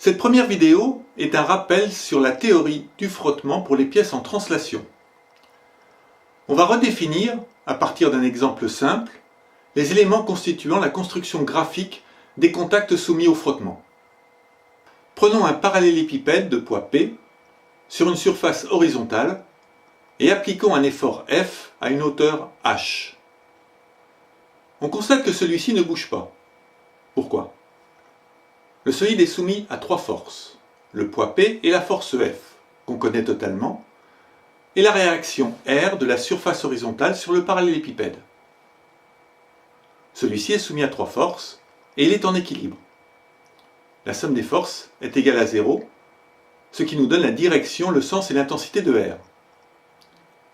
Cette première vidéo est un rappel sur la théorie du frottement pour les pièces en translation. On va redéfinir, à partir d'un exemple simple, les éléments constituant la construction graphique des contacts soumis au frottement. Prenons un parallélépipède de poids P sur une surface horizontale et appliquons un effort F à une hauteur H. On constate que celui-ci ne bouge pas. Pourquoi ? Le solide est soumis à trois forces, le poids P et la force F, qu'on connaît totalement, et la réaction R de la surface horizontale sur le parallélépipède. Celui-ci est soumis à trois forces et il est en équilibre. La somme des forces est égale à 0, ce qui nous donne la direction, le sens et l'intensité de R.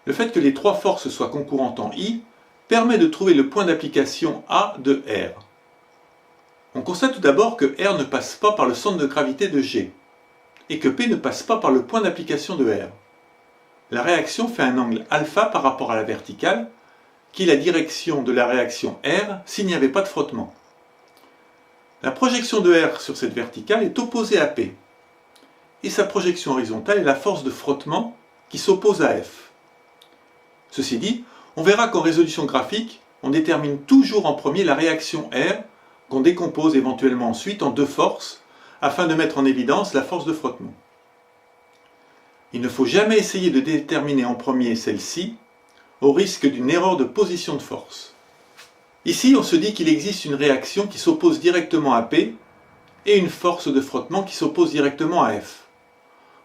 Le fait que les trois forces soient concourantes en I permet de trouver le point d'application A de R. On constate tout d'abord que R ne passe pas par le centre de gravité de G et que P ne passe pas par le point d'application de R. La réaction fait un angle alpha par rapport à la verticale, qui est la direction de la réaction R s'il n'y avait pas de frottement. La projection de R sur cette verticale est opposée à P, et sa projection horizontale est la force de frottement qui s'oppose à F. Ceci dit, on verra qu'en résolution graphique, on détermine toujours en premier la réaction R, qu'on décompose éventuellement ensuite en deux forces, afin de mettre en évidence la force de frottement. Il ne faut jamais essayer de déterminer en premier celle-ci, au risque d'une erreur de position de force. Ici, on se dit qu'il existe une réaction qui s'oppose directement à P et une force de frottement qui s'oppose directement à F.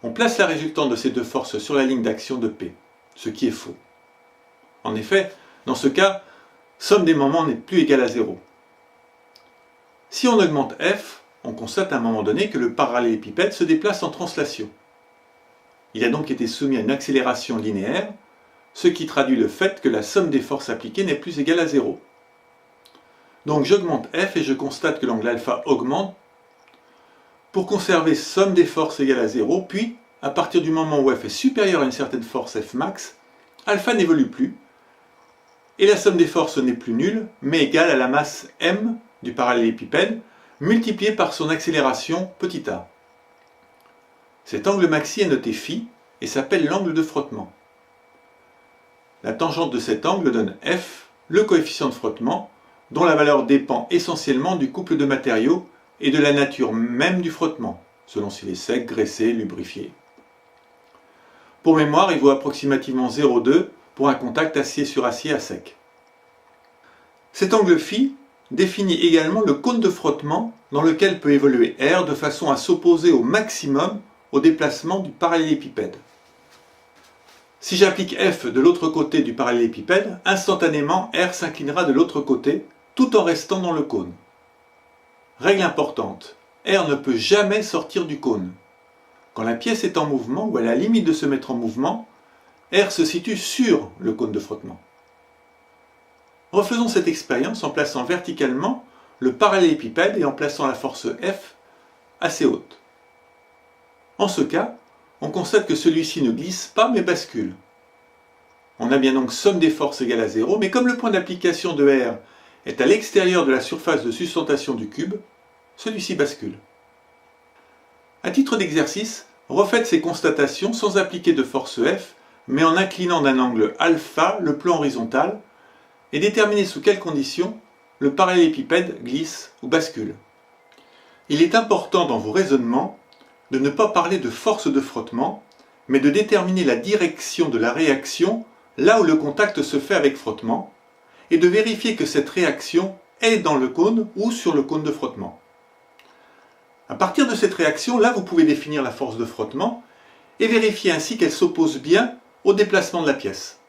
On place la résultante de ces deux forces sur la ligne d'action de P, ce qui est faux. En effet, dans ce cas, somme des moments n'est plus égale à 0. Si on augmente F, on constate à un moment donné que le parallélépipède se déplace en translation. Il a donc été soumis à une accélération linéaire, ce qui traduit le fait que la somme des forces appliquées n'est plus égale à 0. Donc j'augmente F et je constate que l'angle alpha augmente pour conserver somme des forces égale à 0, puis, à partir du moment où F est supérieur à une certaine force F max, alpha n'évolue plus, et la somme des forces n'est plus nulle, mais égale à la masse m du parallélépipède, multipliée par son accélération petit a. Cet angle maxi est noté φ et s'appelle l'angle de frottement. La tangente de cet angle donne F, le coefficient de frottement, dont la valeur dépend essentiellement du couple de matériaux et de la nature même du frottement, selon s'il est sec, graissé, lubrifié. Pour mémoire, il vaut approximativement 0,2 pour un contact acier sur acier à sec. Cet angle φ définit également le cône de frottement dans lequel peut évoluer R de façon à s'opposer au maximum au déplacement du parallélépipède. Si j'applique F de l'autre côté du parallélépipède, instantanément R s'inclinera de l'autre côté, tout en restant dans le cône. Règle importante, R ne peut jamais sortir du cône. Quand la pièce est en mouvement ou à la limite de se mettre en mouvement, R se situe sur le cône de frottement. Refaisons cette expérience en plaçant verticalement le parallélépipède et en plaçant la force F assez haute. En ce cas, on constate que celui-ci ne glisse pas mais bascule. On a bien donc somme des forces égale à 0, mais comme le point d'application de R est à l'extérieur de la surface de sustentation du cube, celui-ci bascule. À titre d'exercice, refaites ces constatations sans appliquer de force F, mais en inclinant d'un angle alpha le plan horizontal, et déterminez sous quelles conditions le parallélépipède glisse ou bascule. Il est important dans vos raisonnements de ne pas parler de force de frottement, mais de déterminer la direction de la réaction là où le contact se fait avec frottement, et de vérifier que cette réaction est dans le cône ou sur le cône de frottement. À partir de cette réaction, là vous pouvez définir la force de frottement et vérifier ainsi qu'elle s'oppose bien au déplacement de la pièce.